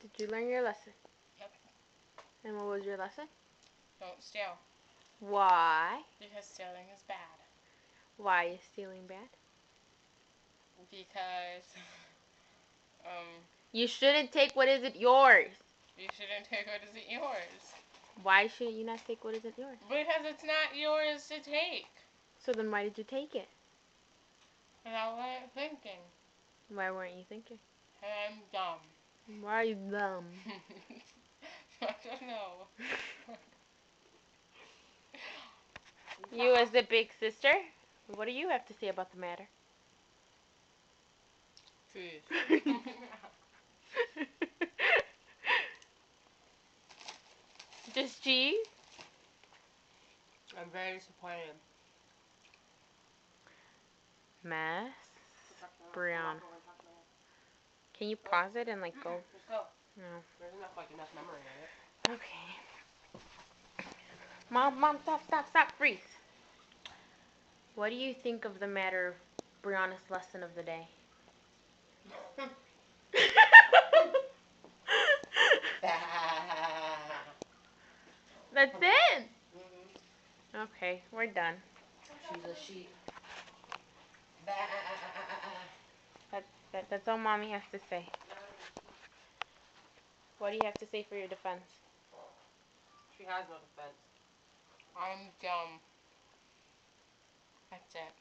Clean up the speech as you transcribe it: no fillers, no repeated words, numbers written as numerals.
Did you learn your lesson? Yep. And what was your lesson? Don't steal. Why? Because stealing is bad. Why is stealing bad? Because, You shouldn't take what isn't yours. you shouldn't take what isn't yours. Why shouldn't you not take what isn't yours? Because it's not yours to take. So then why did you take it? And I wasn't thinking. Why weren't you thinking? And I'm dumb. Why are you dumb? I don't know. You as the big sister, what do you have to say about the matter? Please. Just cheese? I'm very disappointed. Mass Brianna. Can you pause it and go? Just go. No. There's enough memory in it. Okay. Mom, stop, freeze. What do you think of the matter of Brianna's lesson of the day? That's it? Okay, we're done. She's a sheep. That's all Mommy has to say. What do you have to say for your defense? She has no defense. I'm dumb. That's it.